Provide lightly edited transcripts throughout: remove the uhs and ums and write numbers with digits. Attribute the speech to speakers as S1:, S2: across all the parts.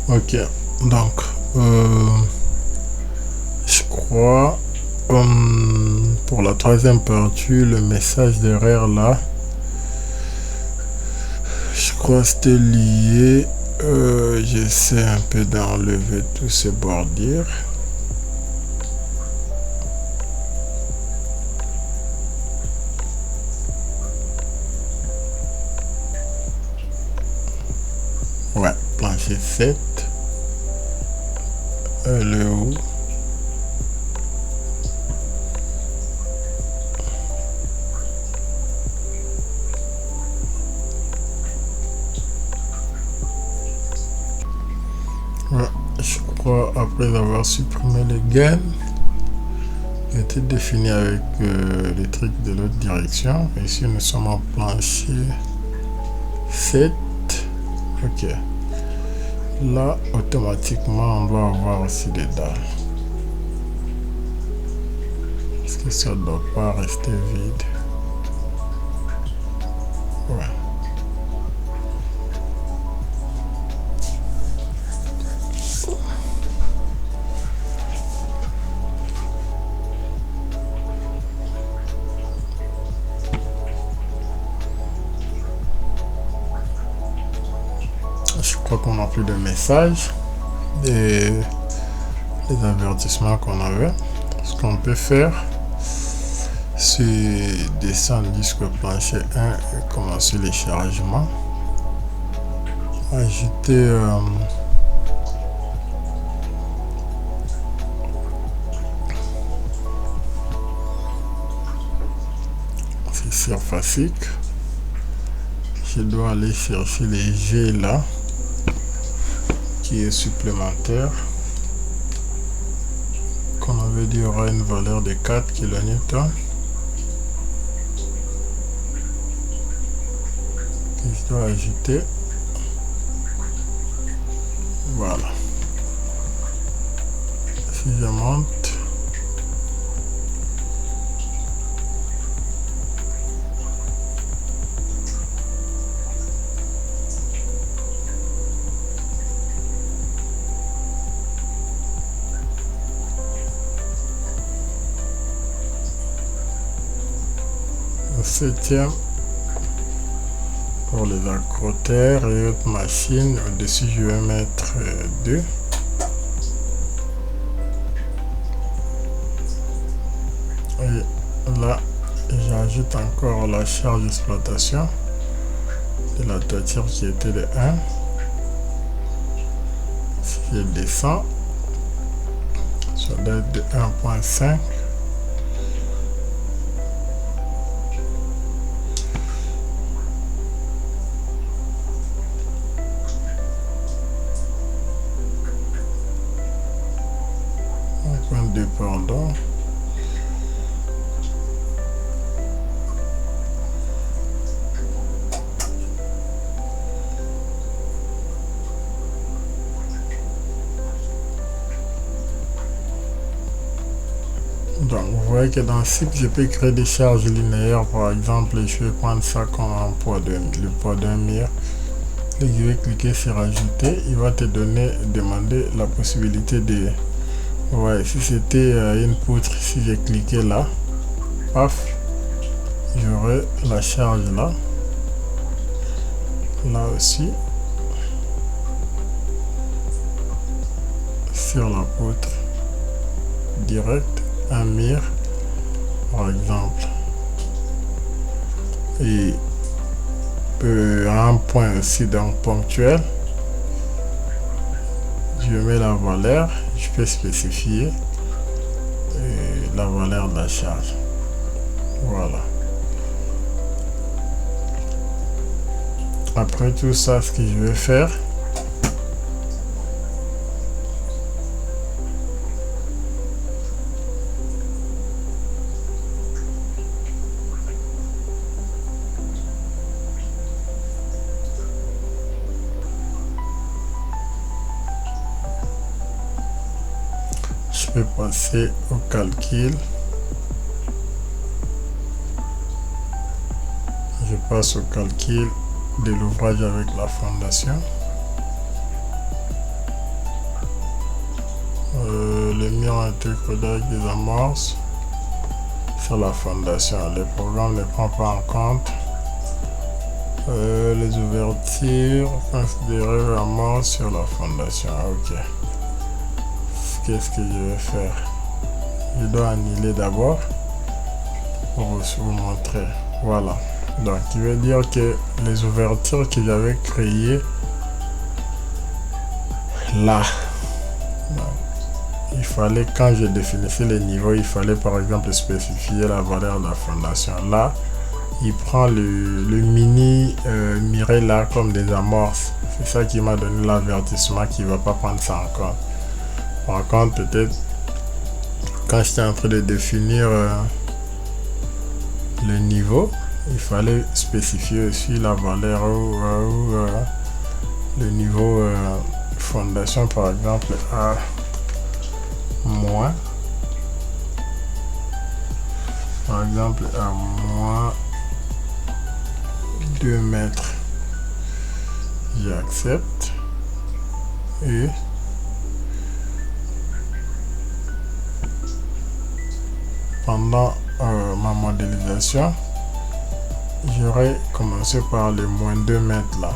S1: Ok, donc je crois pour la troisième partie, le message derrière là, je crois que c'était lié. J'essaie un peu d'enlever tous ces bordures. Ouais, plancher 7. Le haut. Ouais, je crois après avoir supprimé les gaines, qui étaient définis avec les trucs de l'autre direction. Ici nous sommes en plancher 7. Ok. Là, automatiquement, on doit avoir aussi des dalles. Parce que ça ne doit pas rester vide. Ouais. Je crois qu'on n'a plus de messages et les avertissements qu'on avait. Ce qu'on peut faire, c'est descendre jusqu'au plancher 1 et commencer les chargements. Ajouter c'est surfacique. Je dois aller chercher les G là qui est supplémentaire, qu'on avait dit aura une valeur de 4 kN. Que je dois ajouter. Voilà. Si je monte, au 7e pour les accroteurs et autres machines. Au-dessus, je vais mettre 2. Et là, j'ajoute encore la charge d'exploitation de la toiture qui était de 1. Si je descends, ça doit être de 1.5. Pardon. Donc vous voyez que dans SIP, je peux créer des charges linéaires. Par exemple, je vais prendre ça comme un poids le poids d'un mire. Et je vais cliquer sur ajouter. Il va te demander la possibilité de... Ouais, si c'était une poutre, si j'ai cliqué là, paf, j'aurai la charge là. Là aussi, sur la poutre, direct, un mire, par exemple. Et à un point aussi, donc ponctuel, je mets la valeur, je peux spécifier la valeur de la charge. Voilà. Après tout ça, ce que je vais faire, je vais passer au calcul. Je passe au calcul de l'ouvrage avec la fondation. les murs ont été codés avec des amorces sur la fondation. Le programme ne prend pas en compte les ouvertures considérées amorces sur la fondation. Ok. Qu'est-ce que je vais faire? Je dois annuler d'abord pour vous montrer. Voilà. Donc, il veut dire que les ouvertures que j'avais créées là, il fallait, quand je définissais les niveaux, il fallait par exemple spécifier la valeur de la fondation. Là, il prend le mini miret là comme des amorces. C'est ça qui m'a donné l'avertissement qu'il ne va pas prendre ça en compte. Par contre, peut-être quand j'étais en train de définir le niveau, il fallait spécifier aussi la valeur ou le niveau fondation, par exemple à moins, par exemple à moins 2 mètres. J'accepte et pendant ma modélisation, j'aurais commencé par les moins 2 mètres là,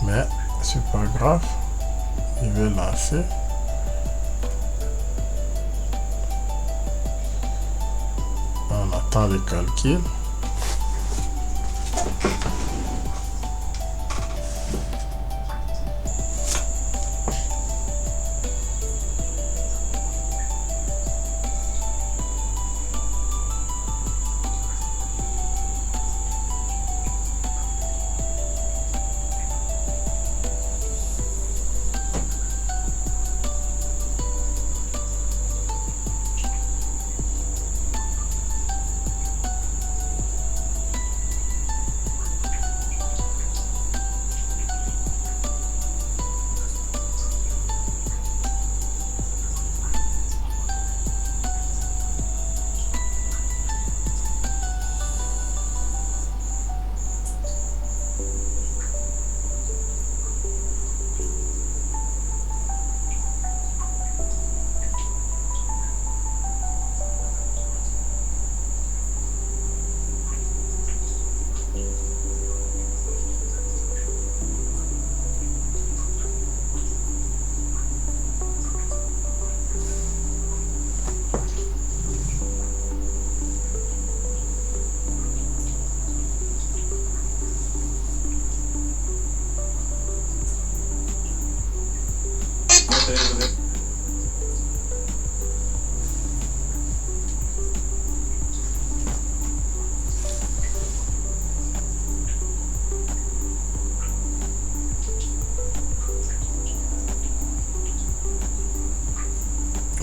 S1: mais c'est pas grave, je vais lancer. On attend les calculs.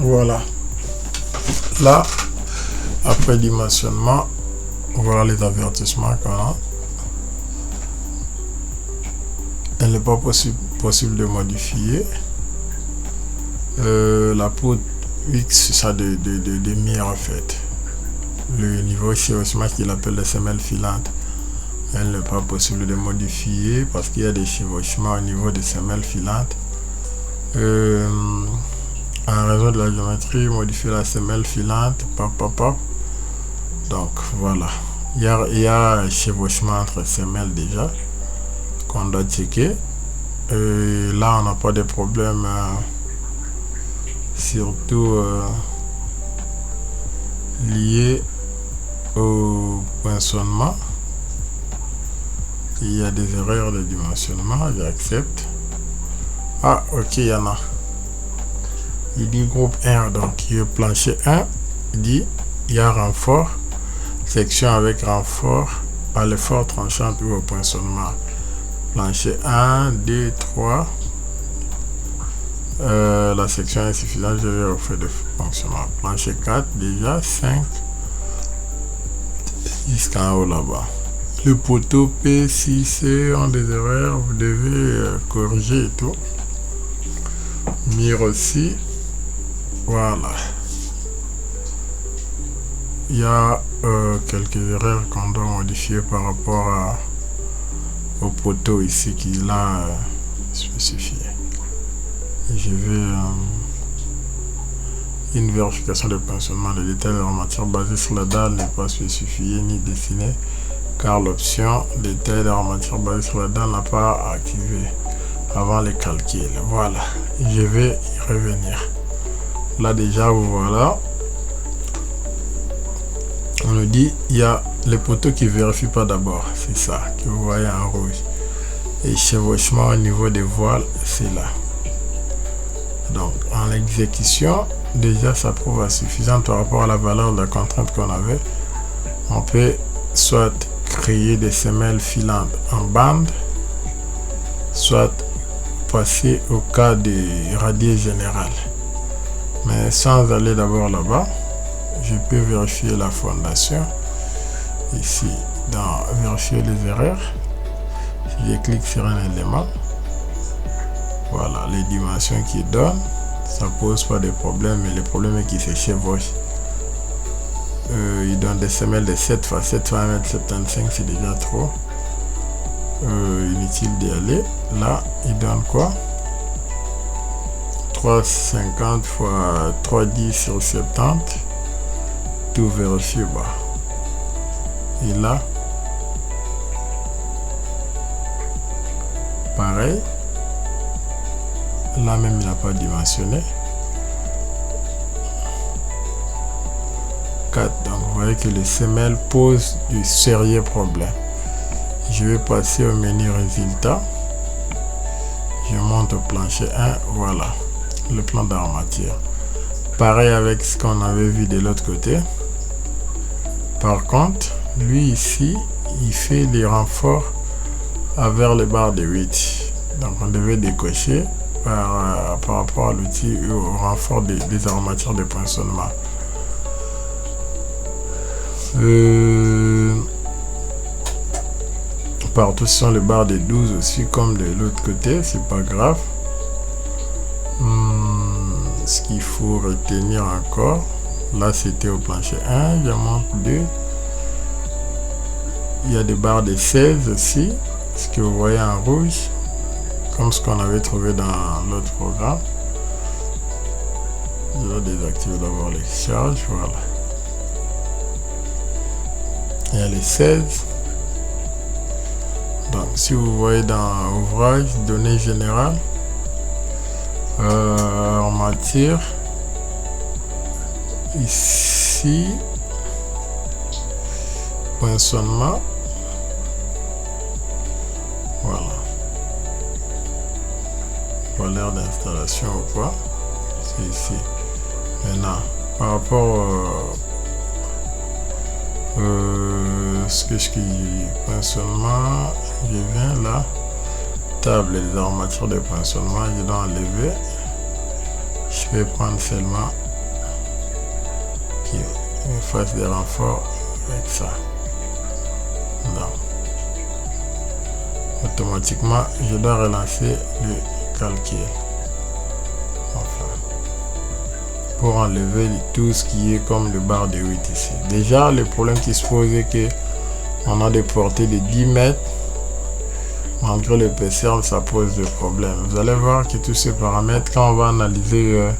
S1: Voilà. Là, après dimensionnement, voilà les avertissements qu'on a. Il n'est pas possible de modifier. La poutre X, ça de mire en fait. Le niveau chevauchement qu'il appelle les semelles filantes, elle n'est pas possible de modifier parce qu'il y a des chevauchements au niveau des semelles filantes. En raison de la géométrie, modifier la semelle filante, donc voilà, il y a un chevauchement entre semelles déjà qu'on doit checker. Et là on n'a pas de problème, surtout lié au poinçonnement. Il y a des erreurs de dimensionnement, j'accepte. Ah ok, il y en a. Il dit groupe 1, donc il est plancher 1, il dit il y a renfort, section avec renfort à l'effort tranchant ou au poinçonnement. Plancher 1, 2, 3, la section est insuffisante, je vais au fait de fonctionnement. Plancher 4, déjà 5, jusqu'en haut là-bas. Le poteau P6C ont des erreurs, vous devez corriger et tout. Mire aussi. Voilà. Il y a quelques erreurs qu'on doit modifier par rapport au poteau ici qu'il a spécifié. Je vais Une vérification de poinçonnement. Le détail de l'armature basé sur la dalle n'est pas spécifié ni dessiné car l'option détail de l'armature basé sur la dalle n'a pas activé avant les calculs. Voilà, je vais y revenir. Là déjà, vous voilà. On nous dit il y a les poteaux qui ne vérifient pas d'abord. C'est ça que vous voyez en rouge. Et chevauchement au niveau des voiles, c'est là. Donc en exécution, déjà ça prouve insuffisant par rapport à la valeur de la contrainte qu'on avait. On peut soit créer des semelles filantes en bande, soit passer au cas du radier général. Mais sans aller d'abord là-bas, je peux vérifier la fondation. Ici, dans vérifier les erreurs, si je clique sur un élément, voilà les dimensions qu'il donne, ça pose pas de problème, mais le problème est qu'il se chevauche. Il donne des semelles de 7 x 7 x 1,75 m, c'est déjà trop. Inutile d'y aller. Là, il donne quoi? 350 x 310 sur 70. Tout vérifié bas. Et là, pareil. Là même, il n'a pas dimensionné. 4. Donc, vous voyez que les semelles posent du sérieux problème. Je vais passer au menu résultat. Je monte au plancher 1. Voilà, le plan d'armature. Pareil avec ce qu'on avait vu de l'autre côté. Par contre, lui ici, il fait les renforts vers les barres de 8. Donc, on devait décocher par rapport à l'outil au renfort des armatures de poinçonnement. Partout sont les barres de 12 aussi comme de l'autre côté, c'est pas grave. Ce qu'il faut retenir encore, là c'était au plancher 1, je montre 2. Il y a des barres de 16 aussi, ce que vous voyez en rouge, comme ce qu'on avait trouvé dans l'autre programme. Je vais désactiver d'abord les charges, voilà. Il y a les 16. Donc si vous voyez dans ouvrage, données générales, en matière, ici, poinçonnement, voilà. Valeur d'installation ou quoi, c'est ici. Maintenant, par rapport ce que je dis, poinçonnement, je viens là, table des armatures de poinçonnement, je dois enlever. Je vais prendre seulement qui me fasse des renforts avec ça. Non. Automatiquement, je dois relancer le calcul. Enfin, pour enlever tout ce qui est comme le barre de 8 ici. Déjà, le problème qui se pose est que on a des portées de 10 mètres. Malgré l'épaisseur, ça pose des problèmes. Vous allez voir que tous ces paramètres, quand on va analyser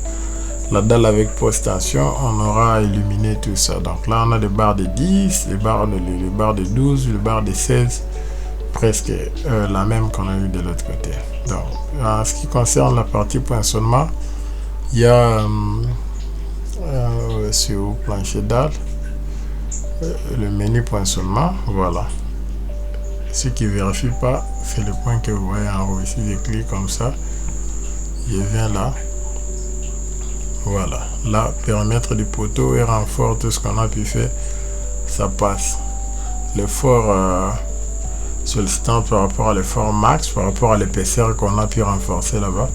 S1: la dalle avec post-tension, on aura éliminé tout ça. Donc là, on a des barres de 10, les barres de 12, les barres de 16, presque la même qu'on a eu de l'autre côté. Donc, en ce qui concerne la partie poinçonnement, il y a sur le plancher dalle, le menu poinçonnement, voilà. Ce qui ne vérifie pas, c'est le point que vous voyez en haut. Si je clique comme ça, je viens là. Voilà. Là, périmètre du poteau et renfort, tout ce qu'on a pu faire, ça passe. L'effort sollicitant par rapport à l'effort max, par rapport à l'épaisseur qu'on a pu renforcer là-bas,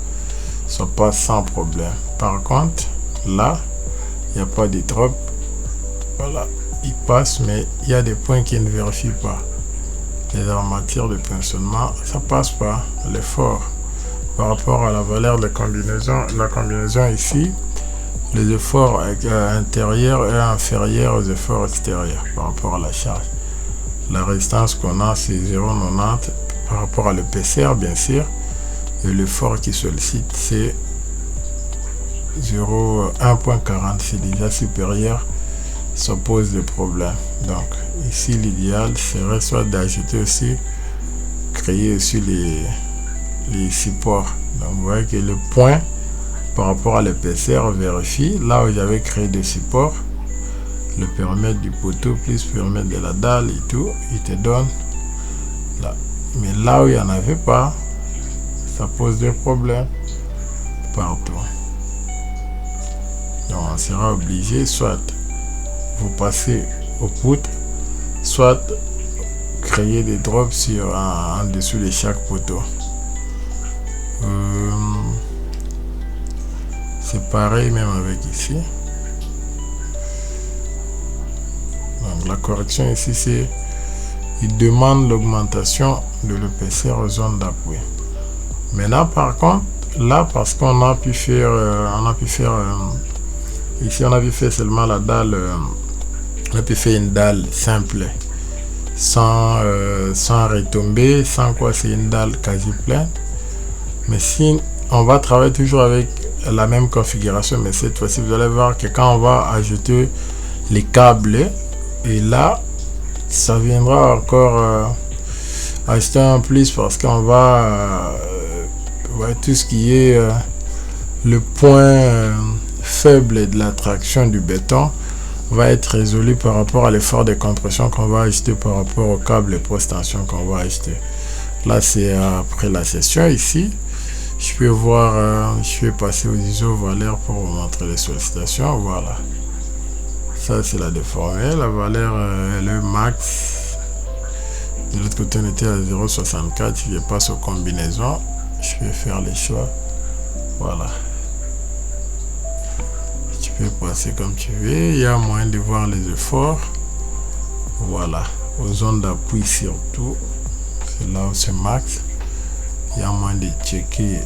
S1: ça passe sans problème. Par contre, là, il n'y a pas de drop. Voilà. Il passe, mais il y a des points qui ne vérifient pas. Les armatures de poinçonnement, ça passe pas l'effort par rapport à la valeur de combinaison. La combinaison ici, les efforts intérieurs et inférieurs aux efforts extérieurs par rapport à la charge. La résistance qu'on a, c'est 0,90 par rapport à l'épaisseur, bien sûr, et l'effort qui sollicite, c'est 1.40, c'est déjà supérieur, ça pose des problèmes. Donc ici l'idéal serait soit d'ajouter aussi, créer aussi les supports. Donc vous voyez que le point par rapport à l'épaisseur vérifie là où j'avais créé des supports, le périmètre du poteau plus périmètre de la dalle et tout, il te donne là. Mais là où il n'y en avait pas, ça pose des problèmes partout. Donc on sera obligé soit vous passer au poutre, soit créer des drops sur en dessous de chaque poteau. C'est pareil même avec ici. Donc la correction ici, c'est il demande l'augmentation de l'épaisseur aux zones d'appui. Maintenant par contre là, parce qu'on a pu faire ici on a pu faire seulement la dalle, on a pu faire une dalle simple sans retomber, sans quoi, c'est une dalle quasi pleine. Mais si on va travailler toujours avec la même configuration, mais cette fois-ci vous allez voir que quand on va ajouter les câbles, et là ça viendra encore ajouter en plus, parce qu'on va tout ce qui est le point faible de la traction du béton va être résolu par rapport à l'effort de compression qu'on va ajouter par rapport au câble post-tension qu'on va ajouter. Là c'est après la session. Ici je peux voir, je vais passer aux ISO valeurs pour vous montrer les sollicitations. Voilà, ça c'est la déformée, la valeur le max. De l'autre côté on était à 0,64. je passe aux combinaisons, je vais faire les choix. Voilà, tu peux passer comme tu veux, il y a moyen de voir les efforts. Voilà, aux zones d'appui surtout, c'est là où c'est max. Il y a moyen de checker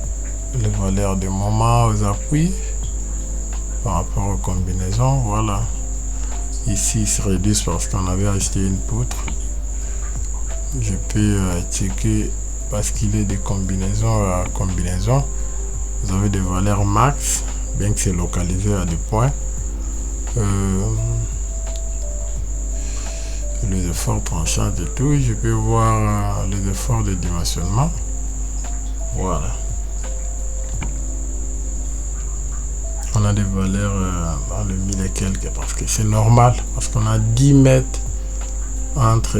S1: les valeurs de moment aux appuis par rapport aux combinaisons. Voilà, ici ils se réduisent parce qu'on avait acheté une poutre. Je peux checker parce qu'il est des combinaisons à combinaison. Vous avez des valeurs max, bien que c'est localisé à des points. Les efforts tranchants et tout, je peux voir les efforts de dimensionnement. Voilà, on a des valeurs dans le 1000 et quelques, parce que c'est normal, parce qu'on a 10 mètres entre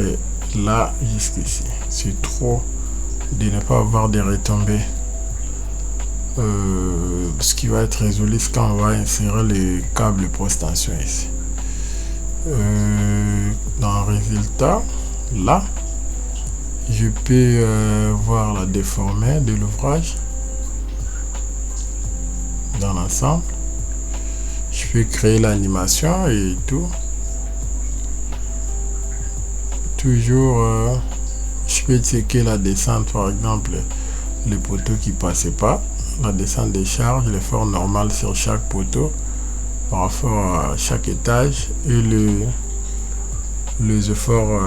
S1: là jusqu'ici. C'est trop de ne pas avoir des retombées. Ce qui va être résolu, c'est quand on va insérer les câbles post-tension ici. Dans le résultat, là je peux voir la déformée de l'ouvrage dans l'ensemble. Je peux créer l'animation et tout. Toujours je peux checker la descente, par exemple les poteaux qui passaient pas, la descente des charges, l'effort normal sur chaque poteau par rapport à chaque étage, et les efforts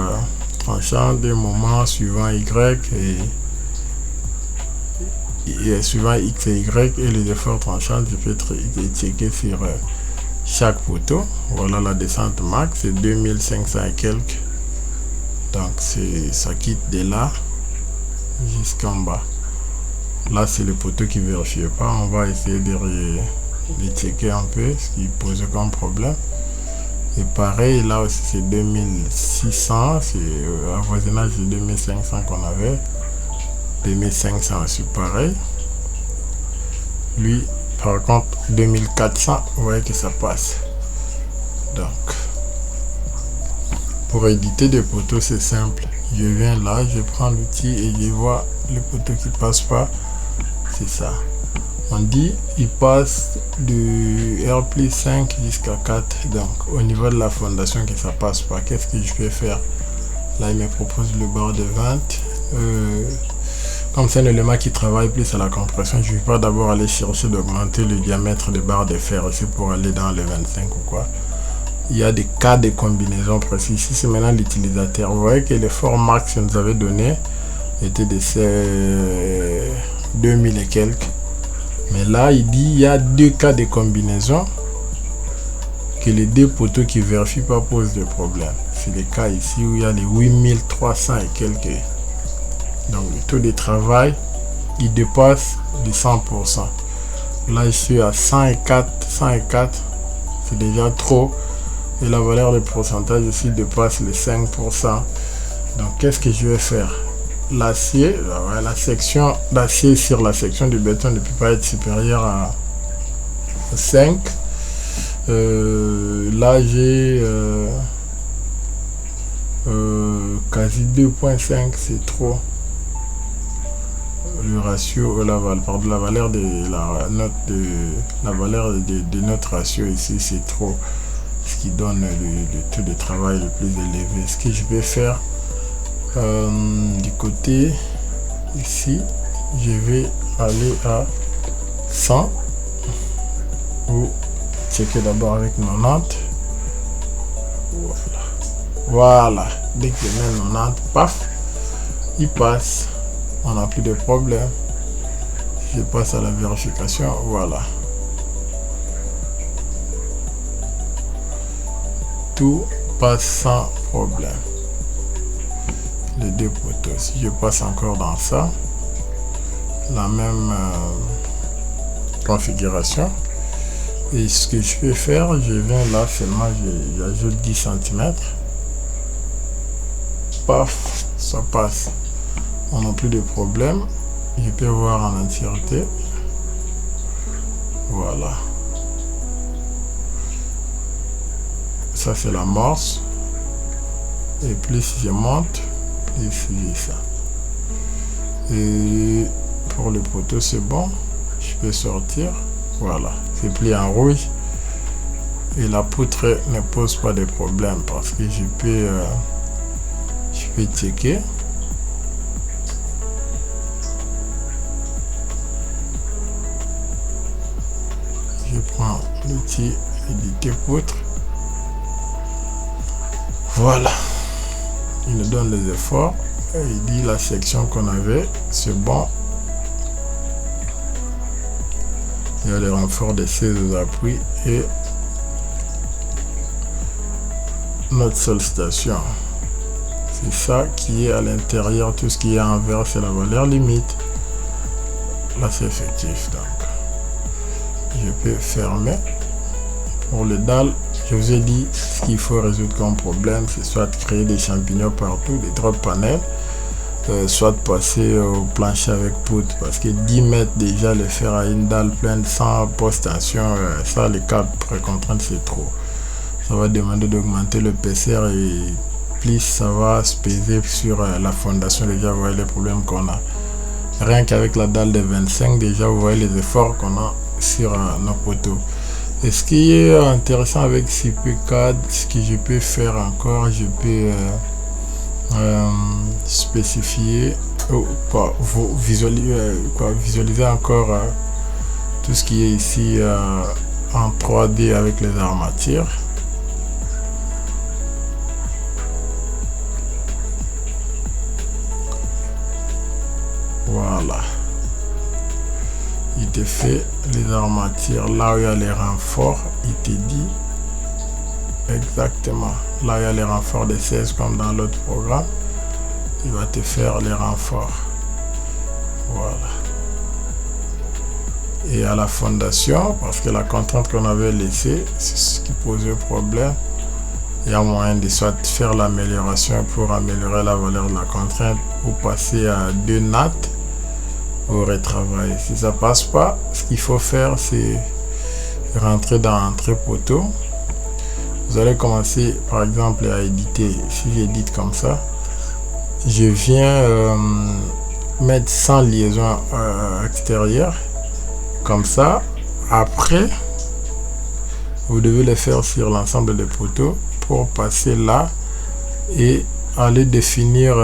S1: tranchants des moments suivant Y et suivant X et Y, et les efforts tranchants je peux checker sur chaque poteau. Voilà, la descente max c'est 2500 et quelques. Donc ça quitte de là jusqu'en bas. Là c'est le poteau qui ne vérifie pas. On va essayer de checker un peu ce qui pose comme problème. Et pareil, là aussi c'est 2600, c'est un voisinage de 2500 qu'on avait. 2500 aussi pareil. Lui par contre 2400, vous voyez que ça passe. Donc pour éditer des poteaux c'est simple, je viens là, je prends l'outil et je vois les poteaux qui passent pas. C'est ça, on dit il passe de R plus 5 jusqu'à 4. donc au niveau de la fondation que ça passe pas, qu'est-ce que je peux faire? Là il me propose le barre de 20. Comme c'est un élément qui travaille plus à la compression, je ne vais pas d'abord aller chercher d'augmenter le diamètre des barres de fer ici pour aller dans les 25 ou quoi. Il y a des cas de combinaison précis. Ici c'est maintenant l'utilisateur. Vous voyez que l'effort max que nous avait donné était de ces 2000 et quelques. Mais là, il dit il y a 2 cas de combinaison que les 2 poteaux qui ne vérifient pas posent de problème. C'est le cas ici où il y a les 8300 et quelques. Donc le taux de travail, il dépasse les 100%. Là, je suis à 104, 104. C'est déjà trop. Et la valeur de pourcentage ici dépasse les 5%. Donc qu'est-ce que je vais faire? L'acier, la section d'acier sur la section du béton ne peut pas être supérieure à 5. Là j'ai quasi 2.5, c'est trop. Le ratio, la valeur de la note la valeur de notre ratio ici, c'est trop, ce qui donne le taux de travail le plus élevé. Ce que je vais faire du côté ici, je vais aller à 100 ou checker d'abord avec 90. Voilà, dès que je mets 90, paf, il passe, on n'a plus de problème. Je passe à la vérification, voilà, tout passe sans problème. Les 2 poteaux, si je passe encore dans ça, la même configuration, et ce que je peux faire, je viens là seulement, j'ajoute 10 cm, paf, ça passe, on n'a plus de problème. Je peux voir en entièreté, voilà, ça c'est l'amorce, et plus je monte, plus j'ai ça. Et pour le poteau c'est bon, je peux sortir, voilà, c'est plié en rouge et la poutre ne pose pas de problème parce que je peux checker. Je prends l'outil éditer poutre, voilà, il nous donne les efforts et il dit la section qu'on avait, c'est bon. Il y a les renforts de 16 appuis et notre sollicitation. C'est ça qui est à l'intérieur, tout ce qui est envers c'est la valeur limite. Là c'est effectif, donc je peux fermer. Pour les dalles, je vous ai dit ce qu'il faut résoudre comme problème, c'est soit créer des champignons partout, des drop panels, soit passer au plancher avec poutre, parce que 10 mètres déjà le faire à une dalle pleine sans post-tension, ça les câbles précontraintes c'est trop. Ça va demander d'augmenter le l'épaisseur et plus ça va se peser sur la fondation. Déjà vous voyez les problèmes qu'on a. Rien qu'avec la dalle de 25 déjà vous voyez les efforts qu'on a sur nos poteaux. Et ce qui est intéressant avec CP4, ce que je peux faire encore, je peux spécifier visualiser encore tout ce qui est ici en 3D avec les armatures. Voilà, il te fait les armatures là où il y a les renforts, il te dit exactement là où il y a les renforts de 16 comme dans l'autre programme, il va te faire les renforts, voilà. Et à la fondation, parce que la contrainte qu'on avait laissée, c'est ce qui posait problème, il y a moyen de soit faire l'amélioration pour améliorer la valeur de la contrainte ou passer à 2 nattes au retravail. Si ça passe pas, ce qu'il faut faire c'est rentrer dans entrée poteau. Vous allez commencer par exemple à éditer. Si j'édite comme ça, je viens mettre 100 liaisons extérieures comme ça. Après vous devez le faire sur l'ensemble des poteaux pour passer là et aller définir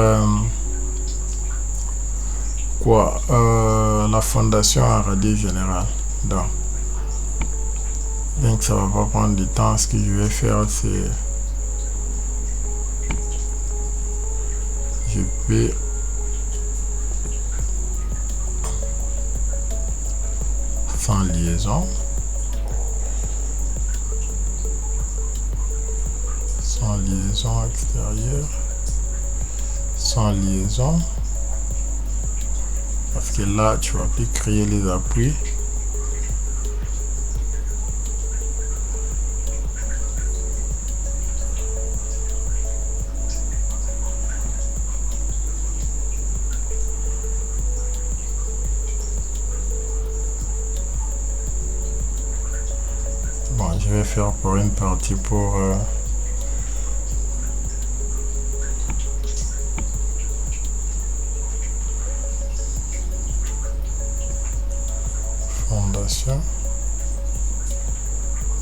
S1: la fondation en radius général. Donc ça va pas prendre du temps. Ce que je vais faire c'est je vais sans liaison, extérieure, sans liaison, parce que là tu vas plus créer les appuis. Bon, je vais faire pour une partie pour fondation,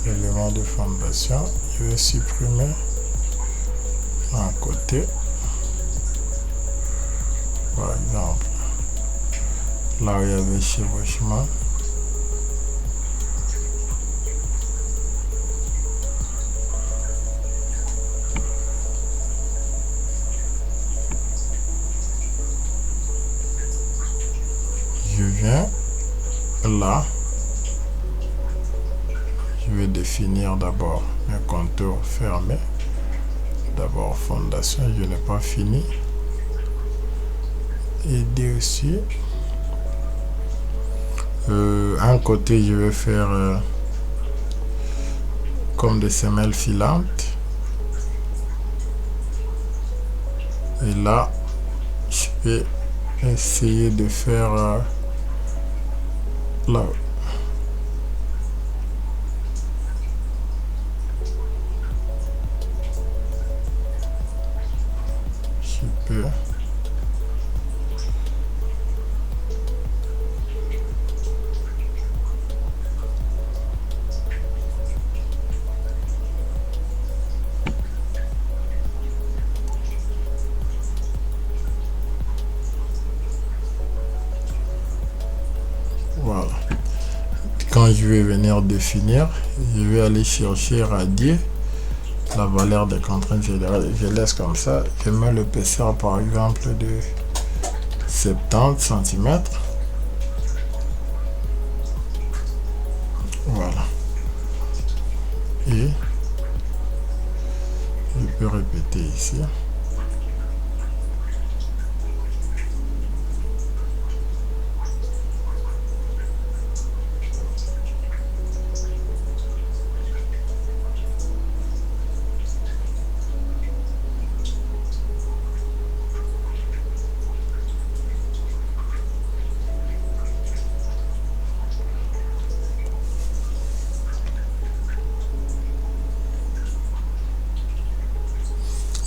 S1: élément de fondation. Je vais supprimer un côté, par exemple là où il y avait chevauchement. Je viens là, je vais définir d'abord mes contours fermés. D'abord fondation, je n'ai pas fini. Et dessus, un côté je vais faire comme des semelles filantes, et là je vais essayer de faire là. Je peux voilà. Quand je vais venir définir, je vais aller chercher radier la valeur des contraintes générales. Je laisse comme ça. Je mets l'épaisseur par exemple de 70 cm. Voilà. Et je peux répéter ici.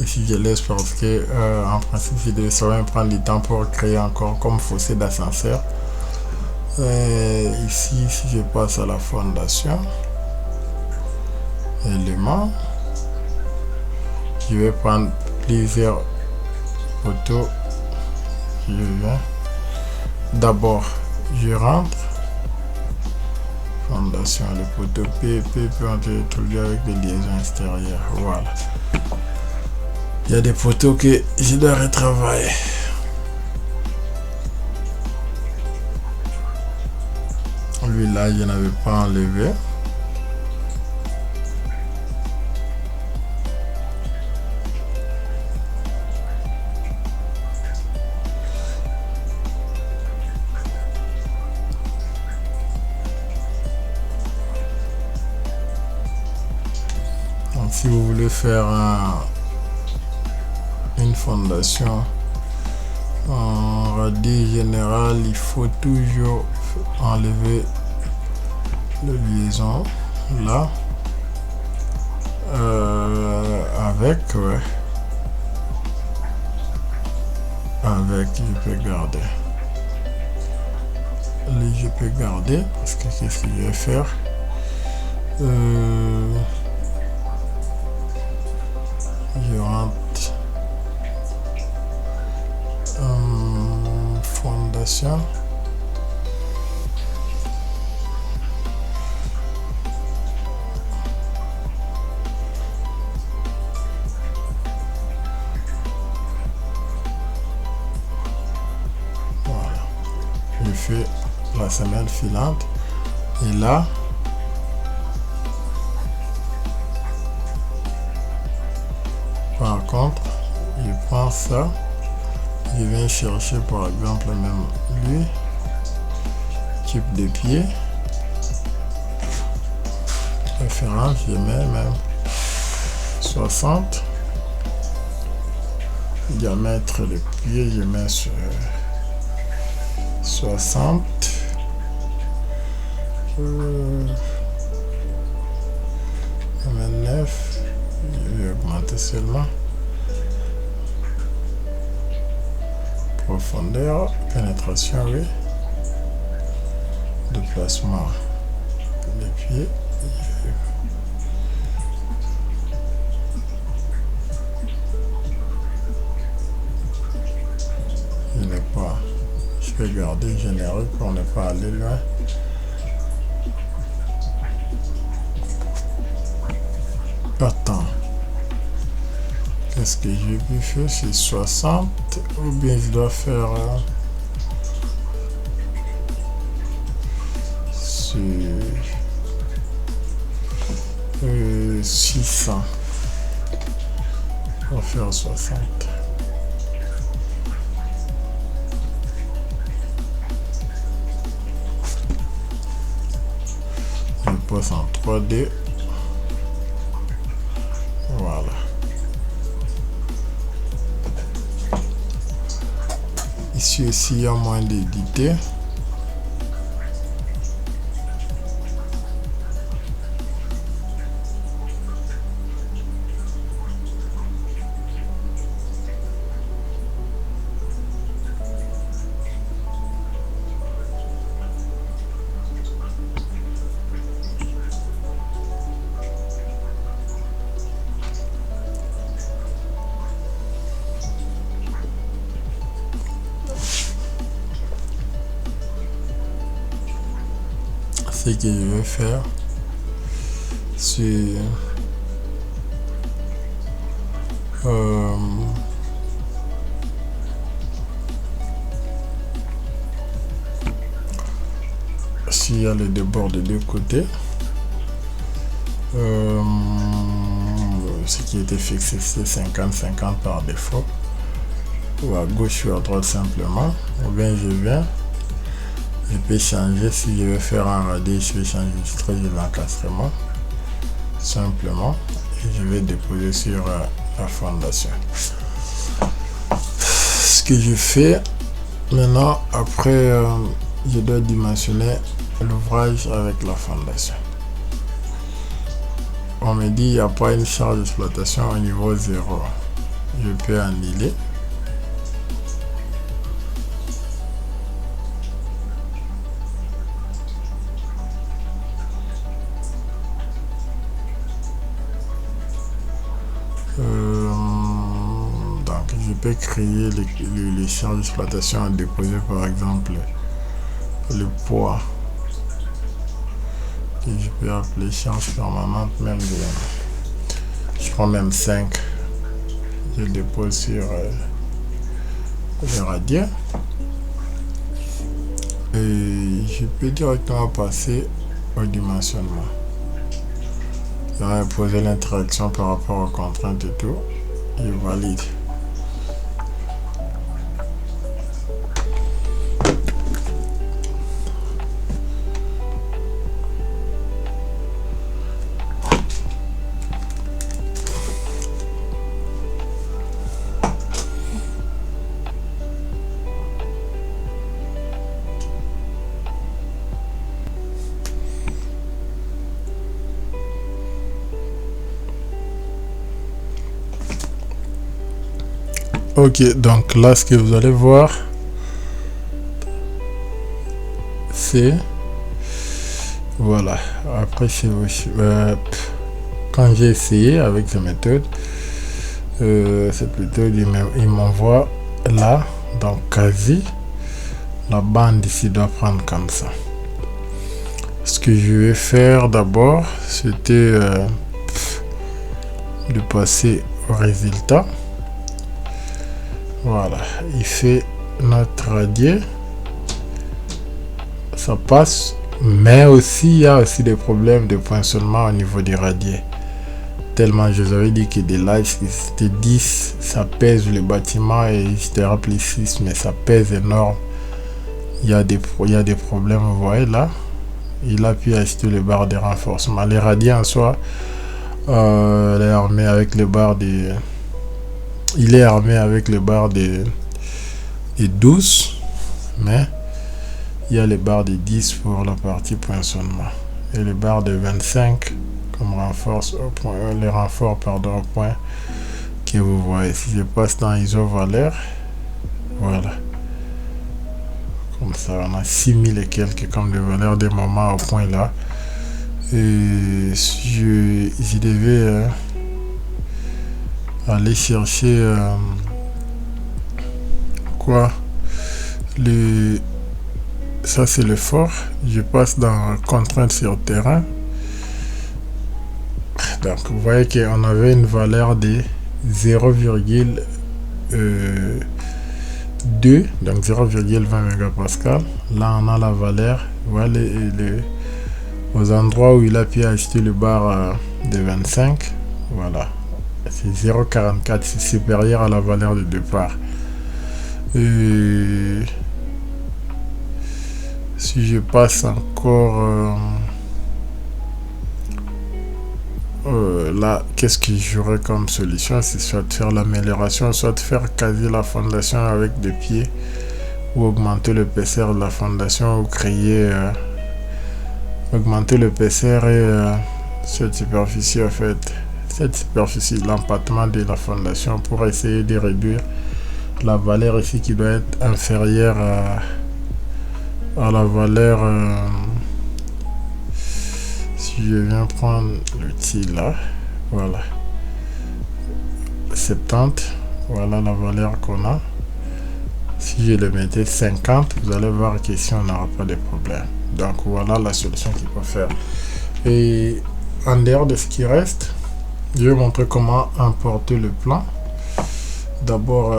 S1: Ici je laisse parce que en principe ça va me prendre du temps pour créer encore comme fossé d'ascenseur. Ici si je passe à la fondation, éléments, je vais prendre plusieurs photos. Je viens d'abord, je rentre fondation, le poteau P peut entrer tout avec des liaisons extérieures. Voilà. Il y a des photos que je dois retravailler. Lui là, je n'avais pas enlevé. Donc si vous voulez faire une fondation en radie général, il faut toujours enlever le liaison là avec je peux garder je peux garder parce que qu'est-ce que je vais faire, je rentre fondation, voilà, je fais la semelle filante Et là, par contre, je prends ça, je viens chercher par exemple même lui, type de pied, référence, je mets même 60, diamètre de pied, je mets sur 60, 29, je vais augmenter seulement. Profondeur, pénétration, oui. Déplacement des pieds. Je n'ai pas. Je vais garder généreux pour ne pas aller loin. Attends. Qu'est-ce que j'ai pu faire? C'est 60 ou bien je dois faire 600. On va faire 60. Je passe en 3D. Voilà. Ici aussi, il y a moins d'éditer. Ce que je vais faire, c'est s'il y a le débord de deux côtés, ce qui était fixé c'est 50-50 par défaut, ou à gauche ou à droite simplement, ou bien je viens. Je peux changer, si je veux faire un radis, je vais changer du trait de l'encastrement simplement et je vais déposer sur la fondation. Ce que je fais maintenant, après je dois dimensionner l'ouvrage avec la fondation. On me dit il n'y a pas une charge d'exploitation au niveau 0. Je peux annuler. Donc je peux créer les charges d'exploitation à déposer, par exemple le poids que je peux appeler charge permanente, même je prends même 5, je dépose sur le radier et je peux directement passer au dimensionnement. Je vais poser l'interaction par rapport aux contraintes et tout. Je valide. Ok, donc là ce que vous allez voir, c'est voilà. Après quand j'ai essayé avec cette méthode, il m'envoie là, donc quasi la bande ici doit prendre comme ça. Ce que je vais faire d'abord, c'était de passer au résultat. Voilà, il fait notre radier, ça passe Mais aussi, il y a aussi des problèmes de poinçonnement au niveau des radiers. Tellement, je vous avais dit que des lights, c'était 10, ça pèse le bâtiment et j'étais rappelé 6, mais ça pèse énorme. Il y a des problèmes, vous voyez là. Il a pu acheter le bar de renforcement. Les radiers en soi, il est armé avec le bar des... Il est armé avec le bar des 12, mais il y a les barres de 10 pour la partie poinçonnement et les barres de 25 comme renforce au point, les renforts pardon au point que vous voyez. Si je passe dans ISO valeur, voilà, comme ça on a 6000 et quelques comme de valeur des moments au point là. Et je devais aller chercher quoi, le... Ça c'est le fort. Je passe dans contrainte sur terrain. Donc vous voyez qu'on avait une valeur de 0,2, donc 0,20 mégapascal. Là on a la valeur. Voilà aux endroits où il a pu acheter le bar de 25. Voilà. C'est 0,44, c'est supérieur à la valeur de départ. Et si je passe encore là, qu'est-ce que j'aurais comme solution? C'est soit de faire l'amélioration, soit de faire caser la fondation avec des pieds, ou augmenter l'épaisseur de la fondation, ou créer augmenter l'épaisseur et cette superficie en fait, cette superficie, l'empattement de la fondation pour essayer de réduire la valeur ici qui doit être inférieure à la valeur si je viens prendre l'outil là, voilà, 70, voilà la valeur qu'on a. Si je le mettais 50, vous allez voir qu'ici on n'aura pas de problème. Donc voilà la solution qu'il faut faire. Et en dehors de ce qui reste, je vais montrer comment importer le plan. D'abord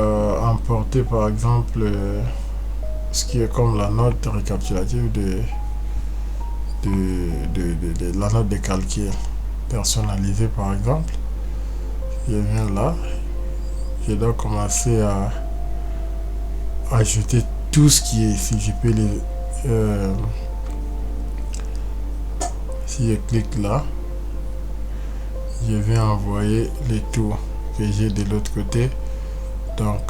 S1: importer par exemple ce qui est comme la note récapitulative de la note de calcul personnalisée par exemple. Je viens là, je dois commencer à ajouter tout ce qui est ici. Je peux les si je clique là, je vais envoyer les tours que j'ai de l'autre côté. Donc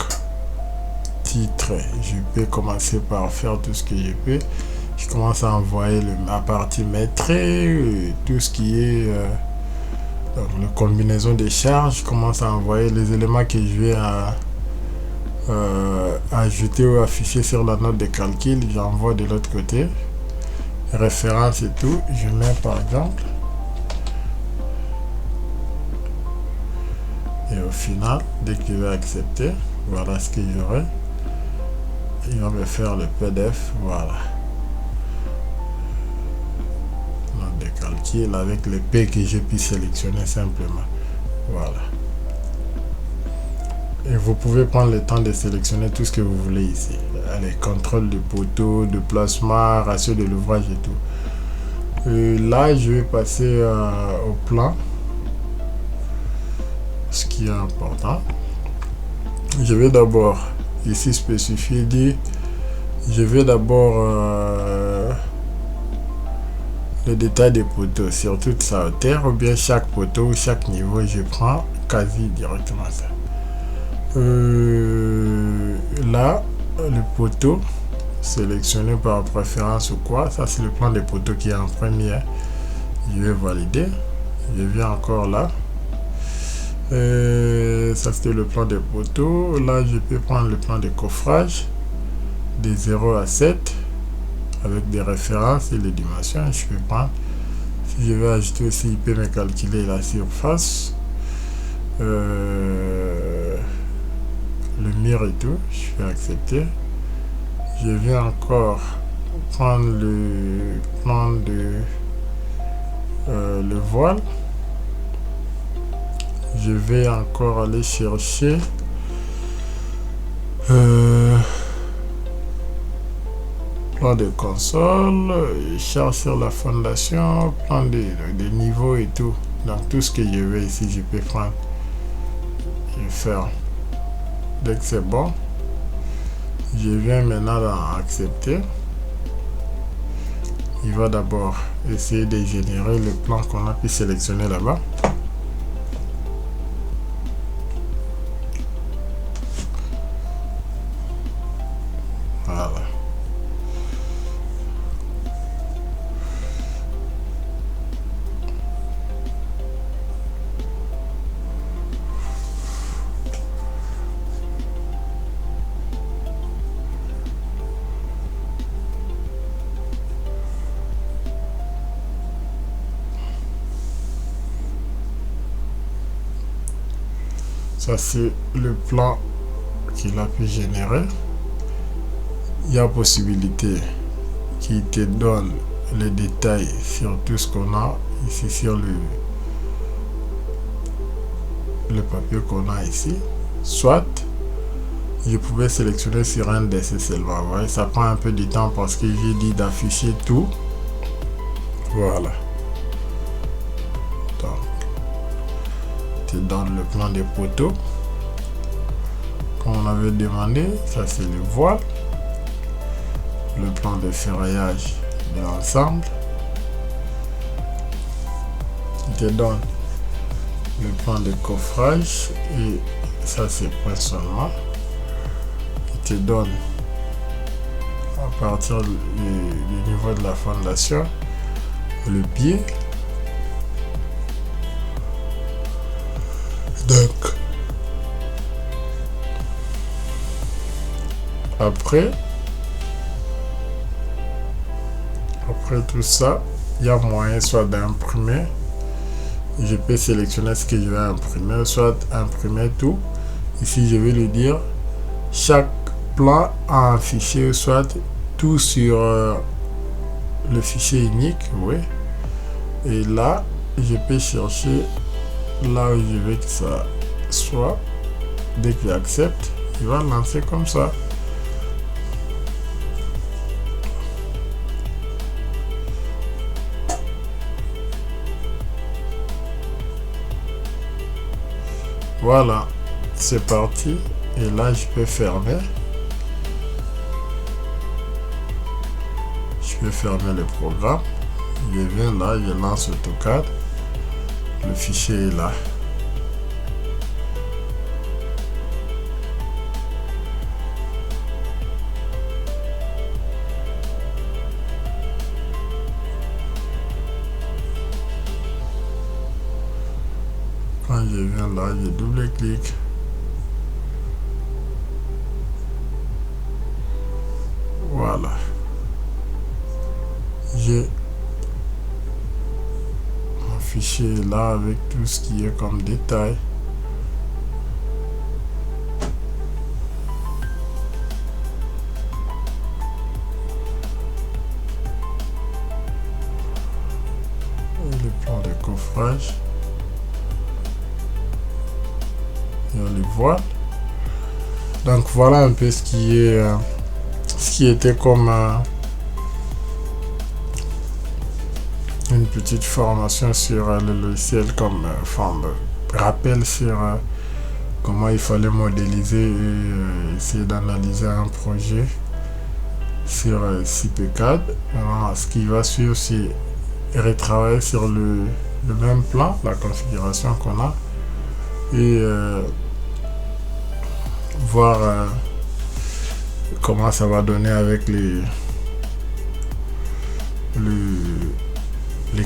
S1: titre, je peux commencer par faire tout ce que je peux. Je commence à envoyer la partie métrée, tout ce qui est donc la combinaison des charges. Je commence à envoyer les éléments que je vais ajouter ou afficher sur la note de calcul. J'envoie de l'autre côté, référence et tout. Je mets par exemple, et au final dès que je vais accepter, voilà ce que j'aurai. Il va me faire le PDF, voilà, note de calcul avec les P que j'ai pu sélectionner simplement, voilà. Et vous pouvez prendre le temps de sélectionner tout ce que vous voulez ici. Les contrôles de poteau, de placement, ratio de l'ouvrage et tout. Et là, je vais passer au plan. Ce qui est important. Je vais d'abord ici spécifier, dire je vais d'abord le détail des poteaux sur toute sa hauteur, ou bien chaque poteau ou chaque niveau. Je prends quasi directement ça. Là le poteau sélectionné par préférence ou quoi, ça c'est le plan des poteaux qui est en premier. Je vais valider, je viens encore là, ça c'était le plan des poteaux. Là je peux prendre le plan de coffrage de 0 à 7 avec des références et les dimensions. Je peux prendre, si je vais ajouter aussi, il peut me calculer la surface, le mur et tout. Je vais accepter. Je viens encore prendre le plan de le voile. Je vais encore aller chercher plan de console, charge sur la fondation, plan des niveaux et tout. Donc tout ce que je veux ici, je peux prendre et faire. Dès que c'est bon, je viens maintenant dans accepter. Il va d'abord essayer de générer le plan qu'on a pu sélectionner là-bas. Voilà. Ça, c'est le plan qu'il a pu générer. Il y a possibilité qu'il te donne les détails sur tout ce qu'on a ici sur le papier qu'on a ici. Soit je pouvais sélectionner sur un DC seulement. Vous voyez, ça prend un peu de temps parce que j'ai dit d'afficher tout. Voilà. Donc, te donne le plan des poteaux comme on avait demandé. Ça, c'est le voile. Le plan de ferraillage de l'ensemble. Il te donne le plan de coffrage et ça, c'est point seulement. Il te donne à partir du niveau de la fondation le pied. Donc après tout ça, il y a moyen soit d'imprimer. Je peux sélectionner ce que je vais imprimer, soit imprimer tout. Ici, je vais lui dire chaque plan a un fichier, soit tout sur le fichier unique. Oui. Et là, je peux chercher là où je veux que ça soit. Dès qu'il accepte, il va lancer comme ça. Voilà, c'est parti. Et là, je peux fermer. Je peux fermer le programme. Je viens là, je lance AutoCAD. Le fichier est là. Quand je viens là, je double-clique. Voilà. J'ai mon fichier là avec tout ce qui est comme détail. Et le plan de coffrage. Il y a les voiles. Donc voilà un peu ce qui était comme une petite formation sur le logiciel, comme rappel sur comment il fallait modéliser et essayer d'analyser un projet sur CPCAD. Ce qui va suivre, c'est retravailler sur le même plan, la configuration qu'on a, et voir comment ça va donner avec les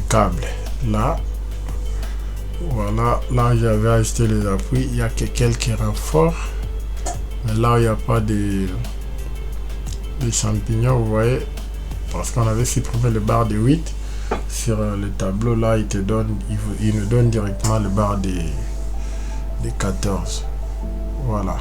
S1: câbles. Là, voilà, là j'avais ajouté les appuis. Il y a que quelques renforts, mais là il n'y a pas des champignons, vous voyez, parce qu'on avait supprimé le barre de 8 sur le tableau. Là il nous donne directement le barre des 14. Voilà.